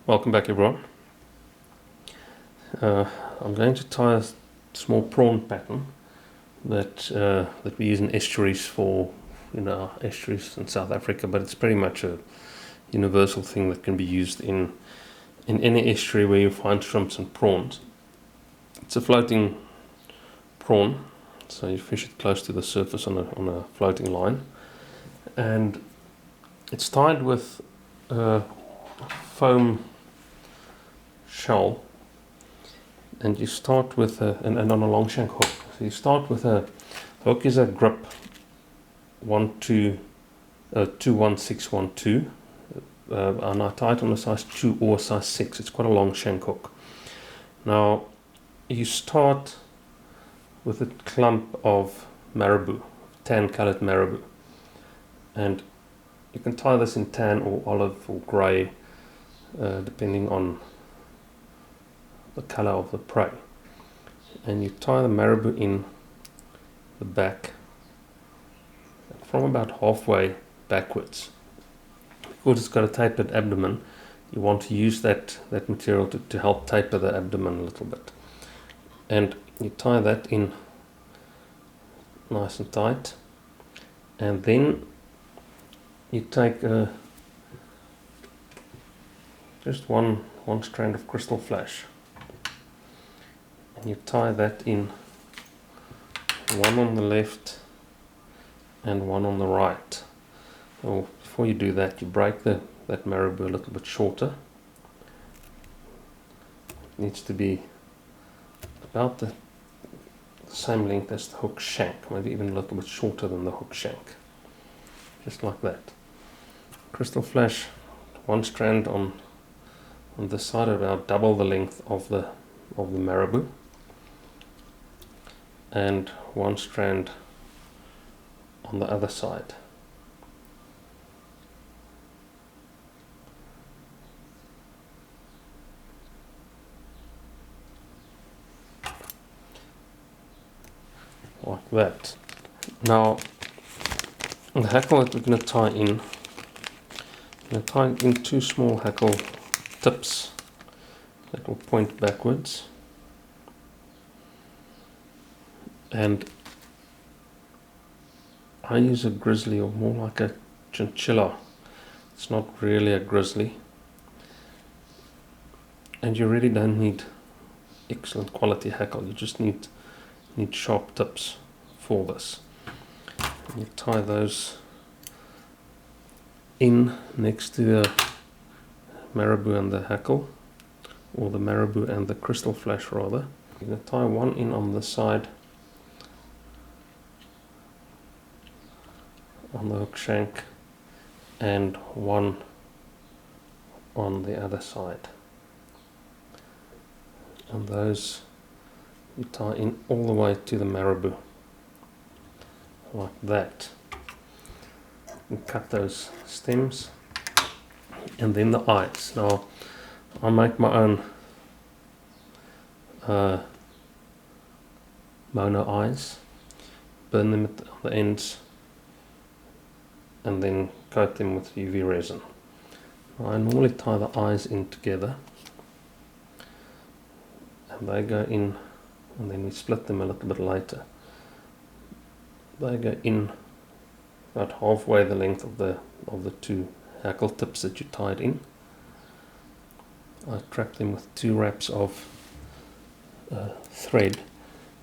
Welcome back everyone. I'm going to tie a small prawn pattern that we use in estuaries for estuaries in South Africa, but it's pretty much a universal thing that can be used in any estuary where you find shrimps and prawns. It's a floating prawn, so you fish it close to the surface on a floating line, and it's tied with a foam shell, and you start with and on a long shank hook. So you start with a hook is a grip 21612, and I tie it on a size 2 or size 6. It's quite a long shank hook. Now you start with a clump of marabou, tan coloured marabou, and you can tie this in tan or olive or grey, depending on the colour of the prey. And you tie the marabou in the back from about halfway backwards. Because it's got a tapered abdomen, you want to use that material to help taper the abdomen a little bit. And you tie that in nice and tight, and then you take just one strand of crystal flash, and you tie that in, one on the left and one on the right. Well, before you do that, you break that marabou a little bit shorter. It needs to be about the same length as the hook shank, maybe even a little bit shorter than the hook shank, just like that. Crystal flash, one strand on this side, about double the length of the marabou, and one strand on the other side. Like that. Now the hackle that we're going to tie in, I'm going to tie in 2 small hackle tips that will point backwards, and I use a grizzly, or more like a chinchilla. It's not really a grizzly, and you really don't need excellent quality hackle. You just need sharp tips for this. And you tie those in next to the marabou and the hackle, or the marabou and the crystal flash rather. You're going to tie one in on this side on the hook shank, and one on the other side, and those you tie in all the way to the marabou, like that. You cut those stems, and then the eyes. Now I make my own mono eyes, burn them at the ends, and then coat them with UV resin. Now, I normally tie the eyes in together, and they go in, and then we split them a little bit later. They go in about halfway the length of the 2 hackle tips that you tied in. I trap them with 2 wraps of thread,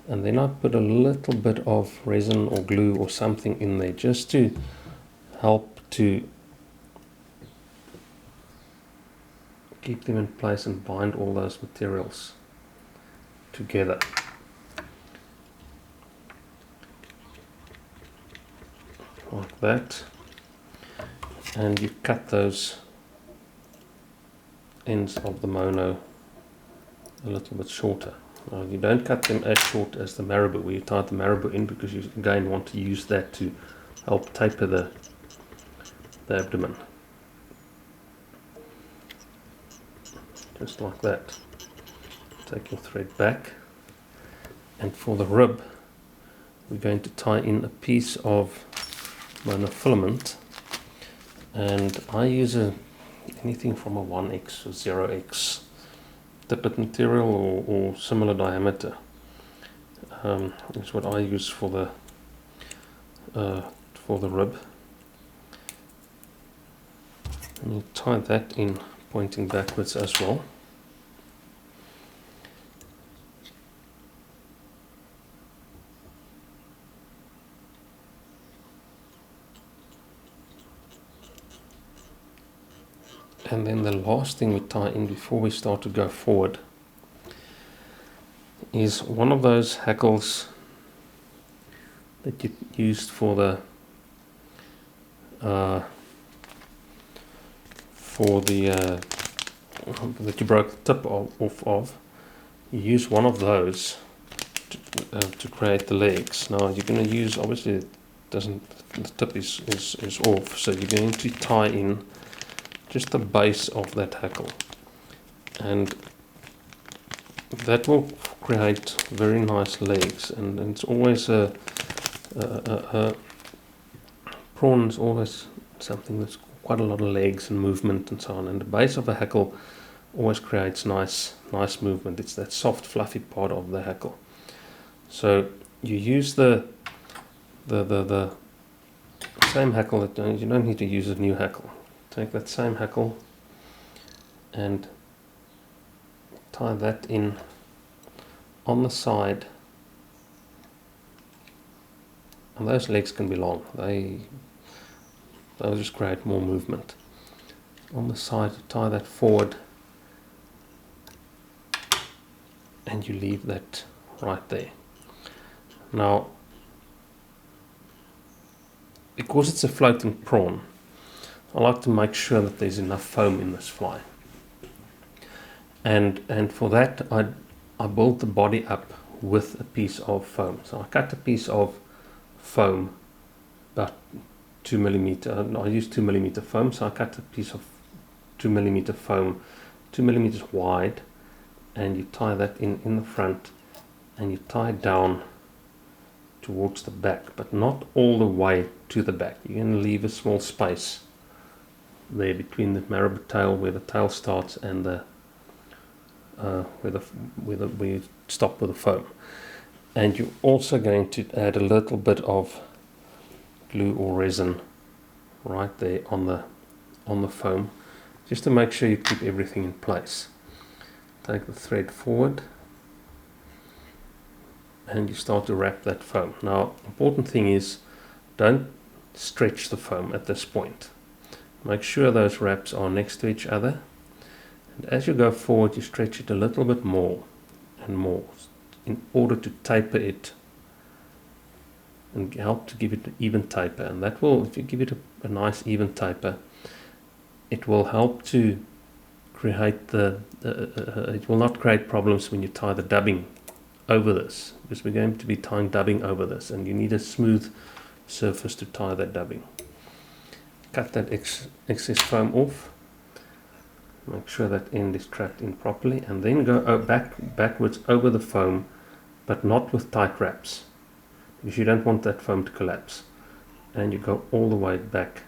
and then I put a little bit of resin or glue or something in there, just to help to keep them in place and bind all those materials together. Like that. And you cut those ends of the mono a little bit shorter. Now you don't cut them as short as the marabou, where you tied the marabou in, because you again want to use that to help taper the abdomen. Just like that. Take your thread back, and for the rib we're going to tie in a piece of monofilament, and I use a anything from a 1x or 0x tippet material or similar diameter is what I use for the rib. And you tie that in pointing backwards as well. And then the last thing we tie in before we start to go forward is one of those hackles that you used for the that you broke the tip off of. You use one of those to create the legs. Now you're going to use, obviously it doesn't, the tip is off, so you're going to tie in just the base of that hackle, and that will create very nice legs. And it's always prawn is always something that's quite a lot of legs and movement and so on, and the base of a hackle always creates nice movement. It's that soft fluffy part of the hackle. So you use the same hackle, that you don't need to use a new hackle. Take that same hackle and tie that in on the side, and those legs can be long, they'll just create more movement. On the side, tie that forward and you leave that right there. Now, because it's a floating prawn, I like to make sure that there's enough foam in this fly, and for that I build the body up with a piece of foam. So I cut a piece of foam about 2mm. I use 2mm foam, so I cut a piece of 2mm foam, 2mm wide, and you tie that in the front, and you tie down towards the back, but not all the way to the back. You're going to leave a small space there between the marabou tail, where the tail starts, and the where you stop with the foam. And you're also going to add a little bit of glue or resin right there on the foam, just to make sure you keep everything in place. Take the thread forward and you start to wrap that foam. Now, important thing is, don't stretch the foam at this point. Make sure those wraps are next to each other, and as you go forward you stretch it a little bit more and more in order to taper it and help to give it an even taper. And that will, if you give it a nice even taper, it will help to create it will not create problems when you tie the dubbing over this, because we're going to be tying dubbing over this, and you need a smooth surface to tie that dubbing. Cut that excess foam off, make sure that end is trapped in properly, and then go backwards over the foam, but not with tight wraps, because you don't want that foam to collapse, and you go all the way back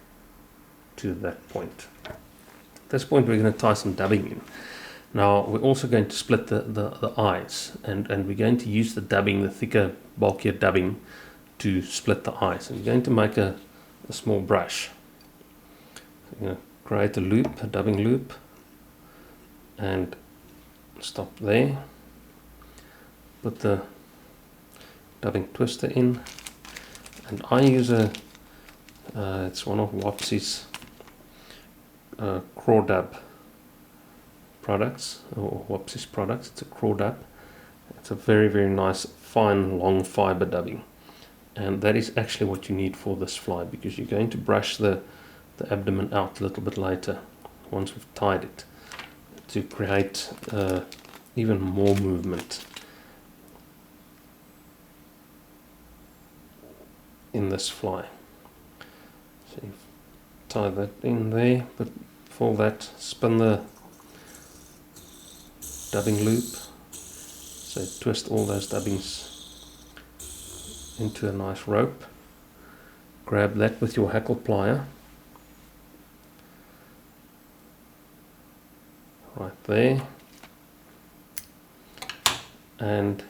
to that point. At this point we're going to tie some dubbing in. Now we're also going to split the eyes, and we're going to use the dubbing, the thicker, bulkier dubbing, to split the eyes. And you're going to make a small brush. So you're going to create a loop, a dubbing loop, and stop there. Put the dubbing twister in, and I use it's one of Wapsi's Craw Dub products, or Wapsi's products. It's a Craw Dub. It's a very, very nice, fine, long fiber dubbing, and that is actually what you need for this fly, because you're going to brush the abdomen out a little bit later once we've tied it, to create even more movement in this fly. So you tie that in there, but before that, spin the dubbing loop, so twist all those dubbings into a nice rope. Grab that with your hackle plier there. And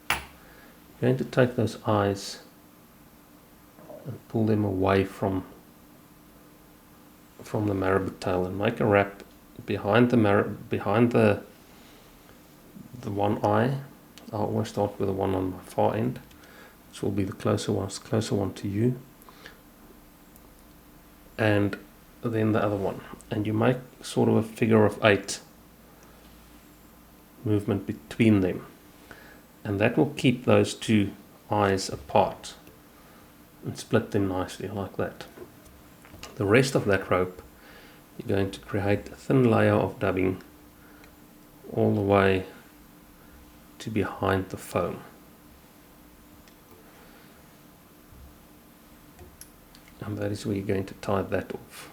I'm going to take those eyes and pull them away from the marabou tail and make a wrap behind the one eye. I'll always start with the one on my far end, which will be the closer one to you, and then the other one, and you make sort of a figure of 8 movement between them, and that will keep those two eyes apart and split them nicely like that. The rest of that rope, you're going to create a thin layer of dubbing all the way to behind the foam. And that is where you're going to tie that off.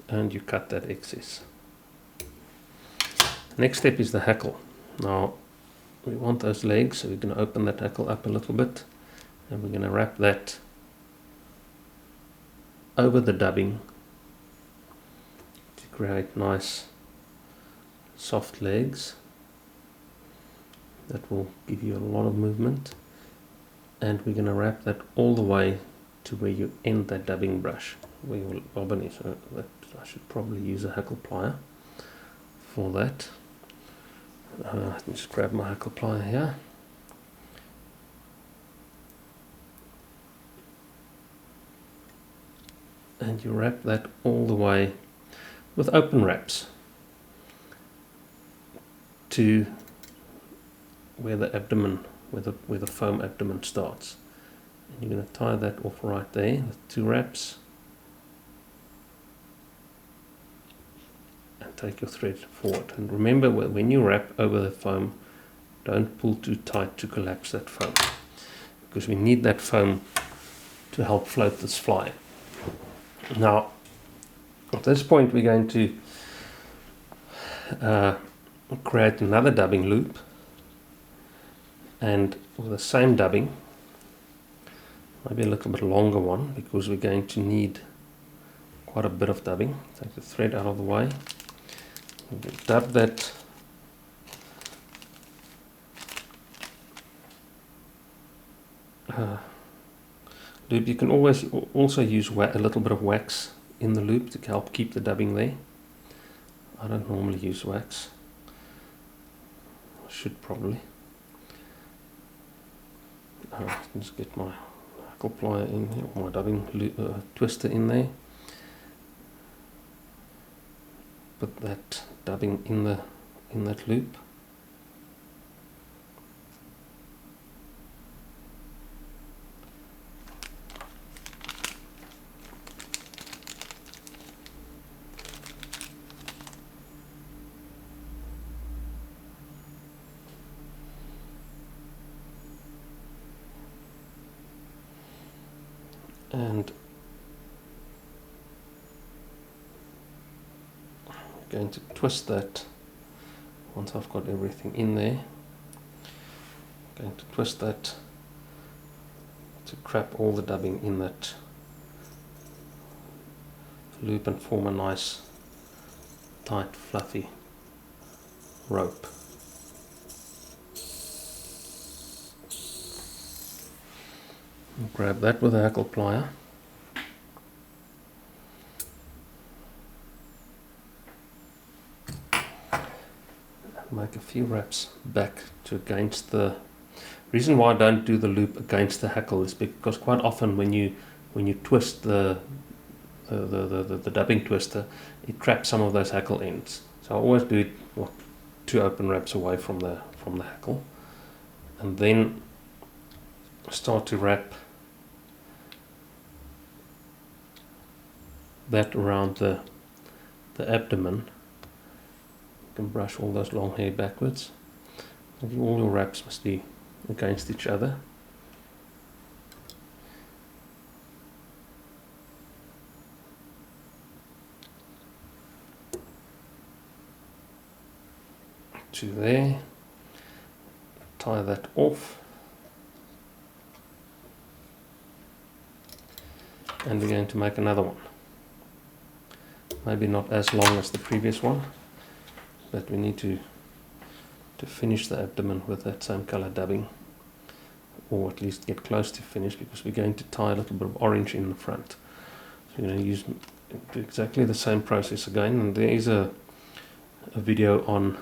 And you cut that excess. Next step is the hackle. Now we want those legs, so we're going to open that hackle up a little bit, and we're going to wrap that over the dubbing to create nice soft legs that will give you a lot of movement. And we're going to wrap that all the way to where you end that dubbing brush, where your bobbin is. So that, I should probably use a hackle plier for that. Let me just grab my hackle plier here. And you wrap that all the way with open wraps to where the abdomen, where the foam abdomen starts. And you're going to tie that off right there with 2 wraps. And take your thread forward. And remember, when you wrap over the foam, don't pull too tight to collapse that foam, because we need that foam to help float this fly. Now, at this point, we're going to create another dubbing loop, and with the same dubbing, maybe a little bit longer one, because we're going to need quite a bit of dubbing. Take the thread out of the way. Dub that loop. You can always also use a little bit of wax in the loop to help keep the dubbing there. I don't normally use wax. I should probably. Let's get my hackle plier in here, or my dubbing twister in there. Put that dubbing in that loop. And I'm going to twist that once I've got everything in there. I'm going to twist that to trap all the dubbing in that loop and form a nice tight fluffy rope. Grab that with a hackle plier. Make a few wraps back to against the. Reason why I don't do the loop against the hackle is because quite often when you twist the dubbing twister, it traps some of those hackle ends. So I always do it 2 open wraps away from the hackle, and then start to wrap that around the abdomen. You can brush all those long hair backwards. All your wraps must be against each other. To there. Tie that off. And we're going to make another one. maybe not as long as the previous one, but we need to finish the abdomen with that same color dubbing, or at least get close to finish, because we're going to tie a little bit of orange in the front. So we're going to use exactly the same process again, and there is a video on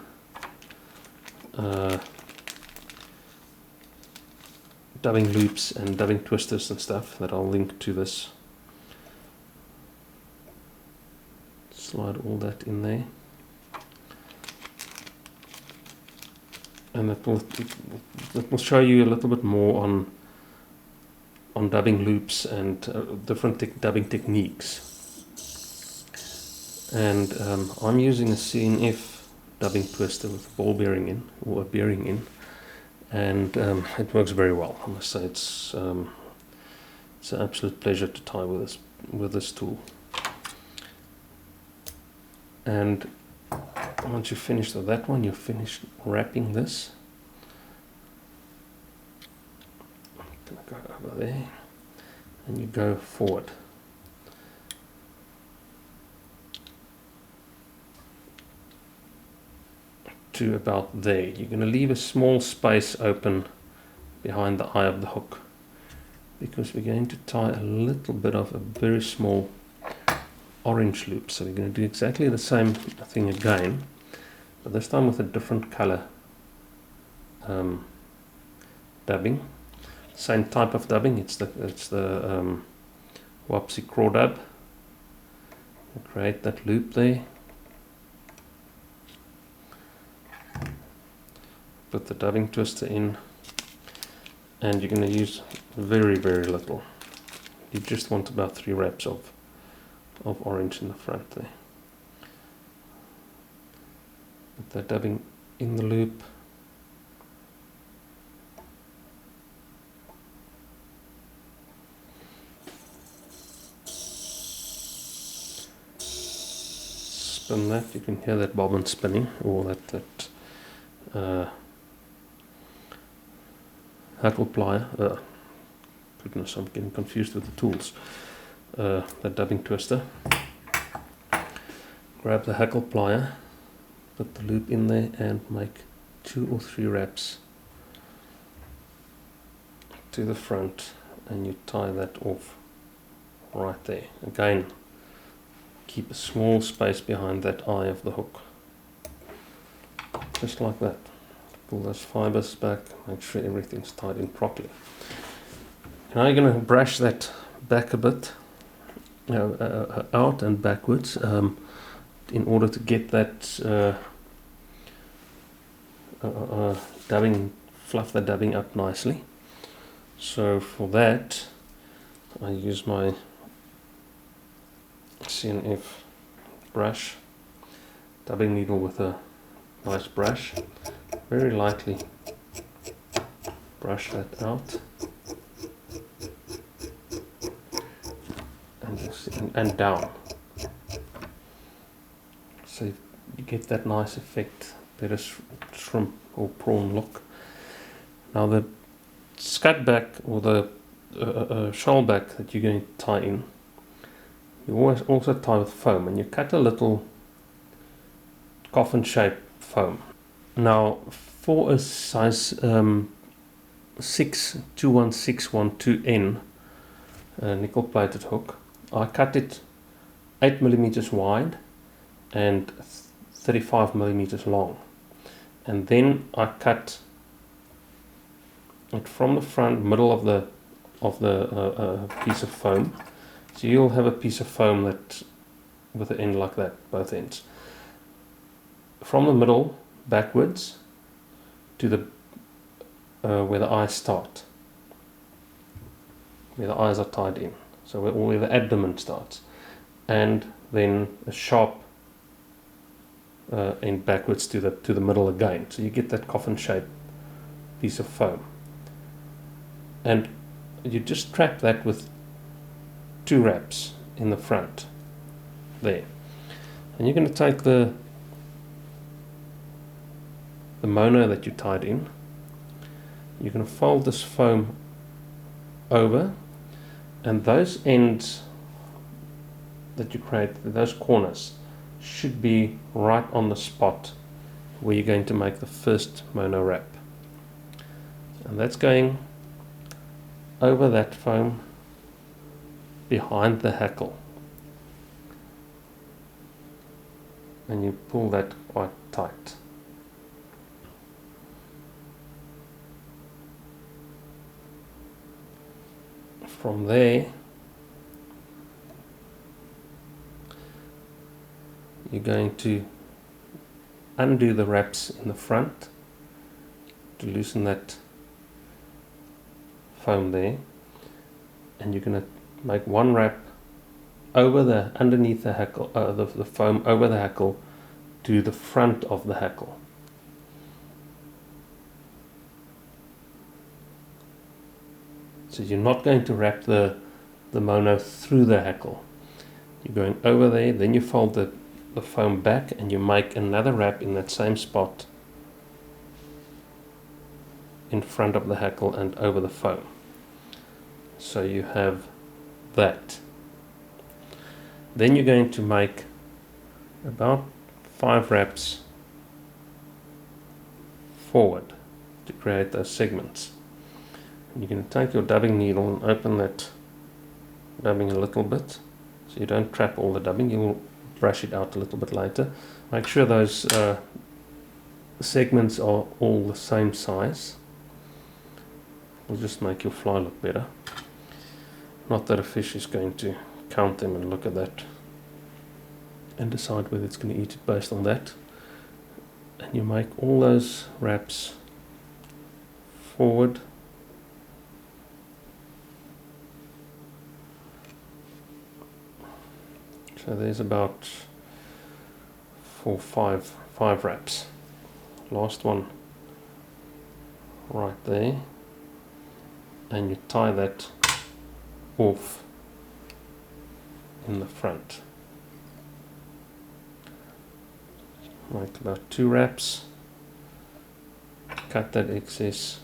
dubbing loops and dubbing twisters and stuff that I'll link to this. Slide all that in there, and that will show you a little bit more on dubbing loops and different dubbing techniques. And I'm using a CNF dubbing twister with a ball bearing in, or a bearing in, and it works very well. I must say it's an absolute pleasure to tie with this tool. And once you finish with that one, you finish wrapping this. I'm going to go over there, and you go forward. To about there. You're going to leave a small space open behind the eye of the hook, because we're going to tie a little bit of a very small orange loop. So we're going to do exactly the same thing again, but this time with a different color dubbing. Same type of dubbing. It's the Wapsi Craw Dub. Create that loop there. Put the dubbing twister in, and you're going to use very, very little. You just want about 3 wraps of orange in the front there. Put that dubbing in the loop. Spin that. You can hear that bobbin spinning, or that Hackle plier. Goodness, I'm getting confused with the tools. The dubbing twister. Grab the Hackle plier, put the loop in there, and make 2 or 3 wraps to the front, and you tie that off right there. Again, keep a small space behind that eye of the hook, just like that. Pull those fibers back, make sure everything's tied in properly. Now you're going to brush that back a bit, out and backwards, in order to get that dubbing, fluff the dubbing up nicely. So for that, I use my CNF brush, dubbing needle with a nice brush. Very lightly brush that out, and down, so you get that nice effect, better shrimp or prawn look. Now the scut back, or the shoal back that you're going to tie in, you always also tie with foam, and you cut a little coffin shaped foam. Now for a size 21612N nickel plated hook, I cut it 8 millimeters wide and 35 millimeters long, and then I cut it from the front middle of the piece of foam. So you'll have a piece of foam that with an end like that, both ends, from the middle backwards to the where the eyes start, where the eyes are tied in, so where the abdomen starts, and then a sharp end backwards to the middle again, so you get that coffin shaped piece of foam, and you just trap that with 2 wraps in the front there, and you're going to take the mono that you tied in, you're going to fold this foam over, and those ends that you create, those corners, should be right on the spot where you're going to make the first mono wrap. And that's going over that foam behind the hackle. And you pull that quite tight. From there, you're going to undo the wraps in the front to loosen that foam there, and you're going to make one wrap over the underneath the hackle, the foam over the hackle to the front of the hackle. So you're not going to wrap the mono through the hackle. You're going over there, then you fold the foam back and you make another wrap in that same spot in front of the hackle and over the foam. So you have that. Then you're going to make about 5 wraps forward to create those segments. And you're going to take your dubbing needle and open that dubbing a little bit so you don't trap all the dubbing. You'll brush it out a little bit later. Make sure those segments are all the same size. It'll just make your fly look better. Not that a fish is going to count them and look at that and decide whether it's going to eat it based on that. And you make all those wraps forward. So there's about 5 wraps. Last one right there, and you tie that off in the front. Make about 2 wraps, cut that excess,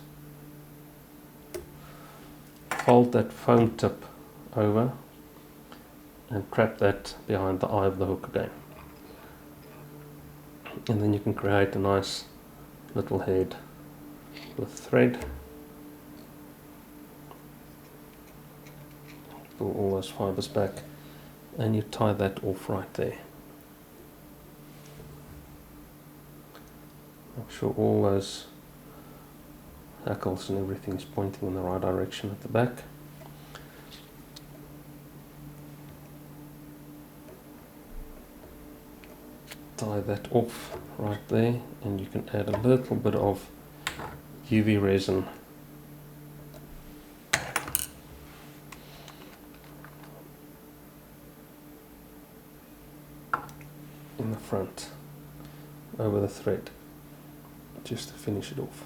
fold that foam tip over and trap that behind the eye of the hook again. And then you can create a nice little head with thread. Pull all those fibers back and you tie that off right there. Make sure all those hackles and everything is pointing in the right direction at the back. Tie that off right there, and you can add a little bit of UV resin in the front over the thread just to finish it off.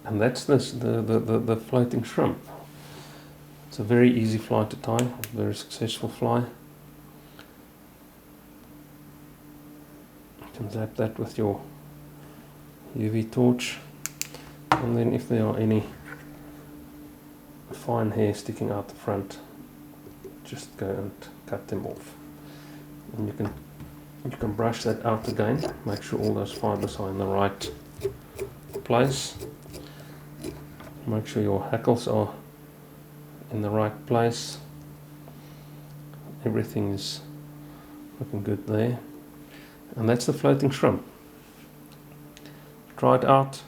And that's the floating shrimp. It's a very easy fly to tie, a very successful fly. You can zap that with your UV torch, and then if there are any fine hair sticking out the front, just go and cut them off. And you can brush that out again, make sure all those fibers are in the right place. Make sure your hackles are in the right place. Everything is looking good there. And that's the floating shrimp. Try it out,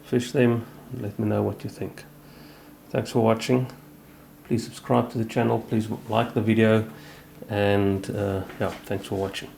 fish them, and let me know what you think. Thanks for watching. Please subscribe to the channel, please like the video, and yeah, thanks for watching.